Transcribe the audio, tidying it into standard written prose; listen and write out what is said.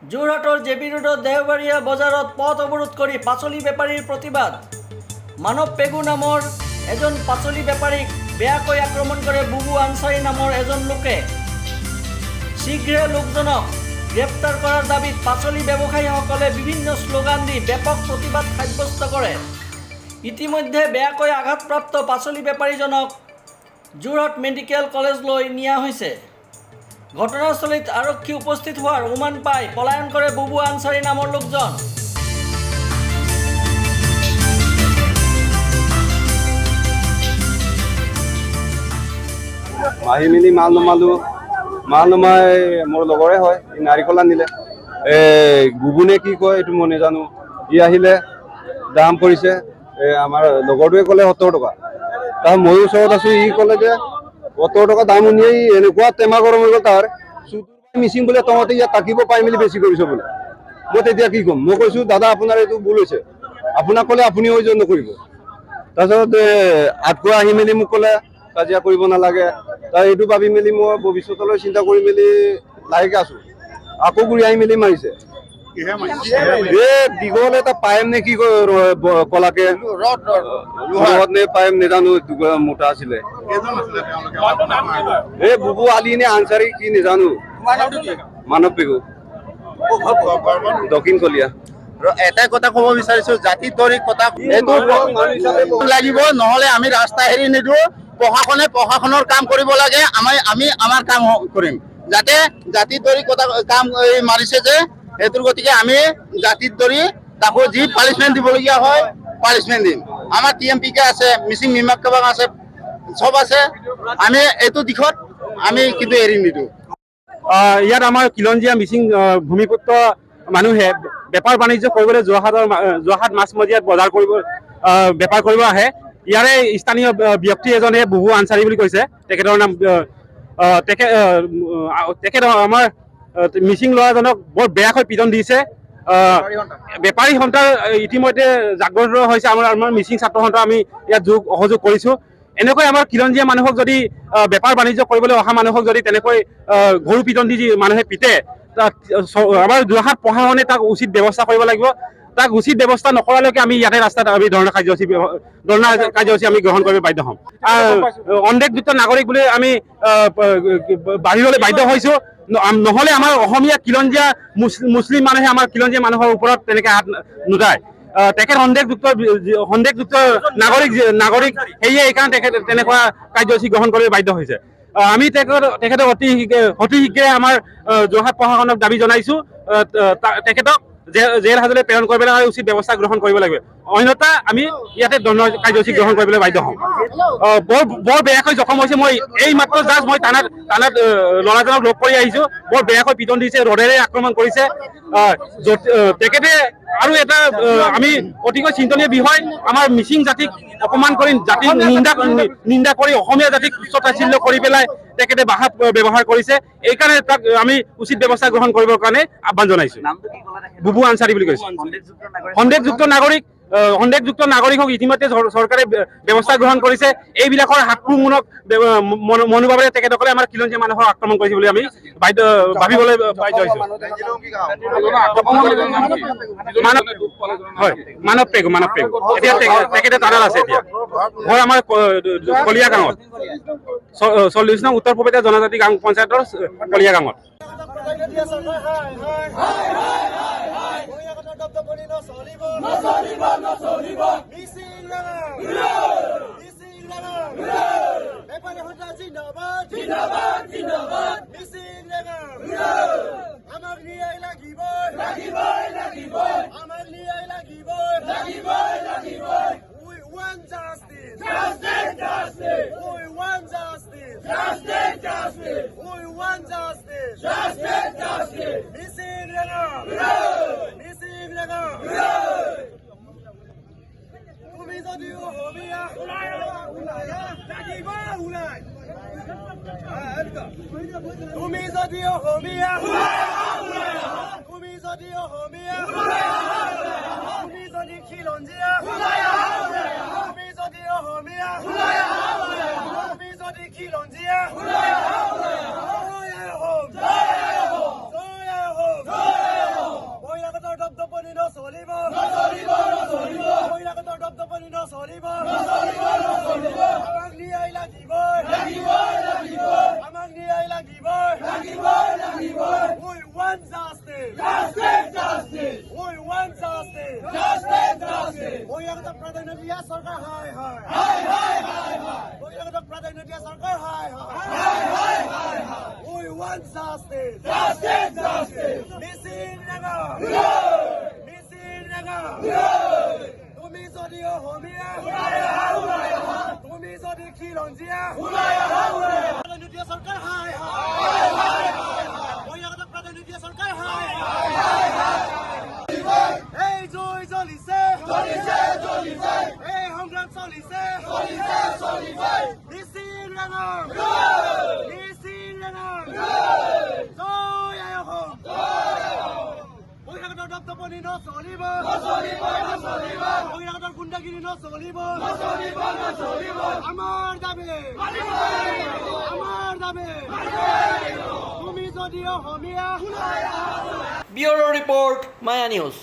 যোৰহাটৰ জেবি ৰোডত দেওবাৰীয়া বজাৰত পথ অৱৰোধ কৰি পাচলি বেপাৰীৰ প্ৰতিবাদ। মানৱ পেগু নামৰ এজন পাচলি বেপাৰীক বেয়াকৈ আক্ৰমণ কৰে বুবু আনচাৰী নামৰ এজন লোকে। শীঘ্ৰে লোকজনক গ্ৰেপ্তাৰ কৰাৰ দাবীত পাচলি ব্যৱসায়ীসকলে বিভিন্ন শ্লোগান দি ব্যাপক প্ৰতিবাদ সাব্যস্ত কৰে। ইতিমধ্যে বেয়াকৈ আঘাতপ্ৰাপ্ত পাচলি বেপাৰীজনক যোৰহাট মেডিকেল কলেজলৈ নিয়া হৈছে। ঘটনাস্থলীত আৰক্ষী উপস্থিত হোৱাৰ অনুমান পাই পলায়ন কৰে বুবু আনচাৰী নামৰ লোকজন। আহি মেলি মাল নমাই মোৰ লগৰে হয়, নাৰিকল আনিলে। গুবুনে কি কয় এইটো মই নাজানো। ই আহিলে দাম পৰিছে, আমাৰ লগৰটোৱে ক'লে 70 টকা। তাৰ ময়ো ওচৰত আছো, ই ক'লে যে 70 টকা দাম শুনিয়ে এনেকুৱা টেমা গৰম হৈ গ'ল তাৰ। মিচিং বোলে তহঁতে ইয়াত থাকিব পাই মেলি বেছি কৰিছ বোলে। মই তেতিয়া কি ক'ম? মই কৈছো দাদা আপোনাৰ এইটো ভুল হৈছে, আপোনাক ক'লে আপুনি হৈ যোৱা নকৰিব। তাৰপিছত আঠুৱা আহি মেলি মোক ক'লে কাজিয়া কৰিব নালাগে। তাৰ এইটো ভাবি মেলি মই ভৱিষ্যতলৈ চিন্তা কৰি মেলি লাহেকে আছো। আকৌ ঘূৰি আহি মেলি মাৰিছে। দীঘল এটা পাইপ নে কি কলাকে ৰদ নে পাইপ নেজানো, মোটা আছিলে। বুবু আলি নে আনচাৰী কি নেজানো। মানৱ পেগু, দক্ষিণ কলীয়া। এটাই কথা ক'ব বিচাৰিছো, জাতি তৰি কথা লাগিব, নহলে আমি ৰাস্তা এৰি নিদিওঁ। প্ৰশাসনে প্ৰশাসনৰ কাম কৰিব লাগে, আমি আমাৰ কাম কৰিম। যাতে জাতি তৰি কথা কাম মাৰিছে যে সেইটোৰ গতিকে আমি জাতিত ধৰি তাকো যি পানিচমেণ্ট দিবলগীয়া হয় পানিচমেণ্ট দিম। আমাৰ TMPK আছে, মিচিং মিমাক কাবাক আছে, চব আছে। আমি এইটো দিশত আমি কিন্তু এৰি নিদিওঁ। ইয়াত আমাৰ খিলঞ্জীয়া মিচিং ভূমিপুত্ৰ মানুহে বেপাৰ বাণিজ্য কৰিবলৈ যোৰহাট মাছমজিয়াত বজাৰ কৰিব বেপাৰ কৰিব আহে। ইয়াৰে স্থানীয় ব্যক্তি এজনে বুবু আনচাৰী বুলি কৈছে। তেখেতৰ নাম তেখেত আমাৰ মিচিং ল'ৰাজনক বৰ বেয়াকৈ পিটন দিছে। বেপাৰী সন্থাৰ ইতিমধ্যে জাগ্ৰত হৈছে। আমাৰ মিচিং ছাত্ৰ সন্থা আমি ইয়াত সহযোগ কৰিছো। এনেকৈ আমাৰ খিলঞ্জীয়া মানুহক যদি বেপাৰ বাণিজ্য কৰিবলৈ অহা মানুহক যদি তেনেকৈ গৰু পিটন দি মানুহে পিতে, আমাৰ যোৰহাট প্ৰশাসনে তাক উচিত ব্যৱস্থা কৰিব লাগিব। তাক উচিত ব্যৱস্থা নকৰালৈকে আমি ইয়াতে ৰাস্তাত আমি ধৰ্ণা কাৰ্যসূচী আমি গ্ৰহণ কৰিব বাধ্য হ'ম। সন্দেহযুক্ত নাগৰিক বুলি আমি বাহিৰলৈ বাধ্য হৈছো। নহ'লে আমাৰ অসমীয়া খিলঞ্জীয়া মুছলিম মানুহে আমাৰ খিলঞ্জীয়া মানুহৰ ওপৰত তেনেকৈ হাত নুঠায়। তেখেত সন্দেহযুক্ত নাগৰিক সেয়ে এইকাৰণে তেখেত তেনেকুৱা কাৰ্যসূচী গ্ৰহণ কৰিব বাধ্য হৈছে। আমি তেখেতক অতি শীঘ্ৰে আমাৰ যোৰহাট প্ৰশাসনক দাবী জনাইছো, তেখেতক জেল হাজতলৈ প্ৰেৰণ কৰিবলৈ উচিত ব্যৱস্থা গ্ৰহণ কৰিব লাগিব। অন্যথা আমি ইয়াতে দণ্ড কাৰ্যসূচী গ্ৰহণ কৰিবলৈ বাধ্য হ'ম। বৰ বেয়াকৈ জখম হৈছে। মই এই মাত্ৰ জাষ্ট মই থানাত ল'ৰাজনক লগ কৰি আহিছো। বৰ বেয়াকৈ পিটন দিছে, ৰডেৰে আক্ৰমণ কৰিছে। তেখেতে আৰু এটা আমি অতিকৈ চিন্তনীয় বিষয়, আমাৰ মিচিং জাতিক অপমান কৰি জাতিক নিন্দা কৰি অসমীয়া জাতিক তুচ্ছ-তাচ্ছিল্য কৰি পেলাই তেখেতে ভাষা ব্যৱহাৰ কৰিছে। এইকাৰণে তাক আমি উচিত ব্যৱস্থা গ্ৰহণ কৰিবৰ কাৰণে আহ্বান জনাইছো। বুবু আনচাৰী বুলি কৈছে। সন্দেহযুক্ত নাগৰিকক ইতিমধ্যে চৰকাৰে ব্যৱস্থা গ্ৰহণ কৰিছে। এইবিলাকৰ আক্ৰমণক মনোভাৱেৰে তেখেতসকলে আমাৰ খিলঞ্জীয়া মানুহক আক্ৰমণ কৰিছে বুলি আমি ভাবিবলৈ বাধ্য হৈছো। মানৱ পেগু এতিয়া তেখেতে তাঁৰত আছে। এতিয়া ঘৰ আমাৰ কলীয়া গাঁৱত, 40 নং উত্তৰ পূবেতীয়া জনজাতি গাঁও পঞ্চায়তৰ কলীয়া গাঁৱত। তুমি যদি অসমীয়া, তুমি যদি খিলঞ্জীয়া, তুমি যদি অসমীয়া, তুমি যদি খিলঞ্জীয়া, জয় আহোম, জয় আহোম, জয় Ahom. justice. Justice, justice. We want justice. Justice, justice. বহিৰাগত প্ৰাধান্য দিয়া চৰকাৰ হাই হাই। হাই হাই হাই হাই। বহিৰাগত প্ৰাধান্য দিয়া চৰকাৰ হাই হাই। হাই হাই হাই হাই। We want justice. Justice, justice. মিছিল নেগা। মিছিল নেগা। তুমি যদি অসমীয়া তুমি যদি খিলঞ্জীয়া প্ৰাধান্য চৰকাৰ হাই হাই বহিৰাগত প্ৰাধান্য চৰকাৰ হাই এই জুই জ্বলিছে এই সংগ্ৰাম চলিছে মিছিল ডাঙৰ মিছিল ডাঙৰ জয় আই অসম বহিৰাগতৰ দপদপনি নচলিব বহিৰাগতৰ গুণ্ডাগিৰি নচলিব আমাৰ দাবী আমাৰ দাবী তুমি যদি অসমীয়া ব্যুৰো ৰিপৰ্ট মায়া নিউজ।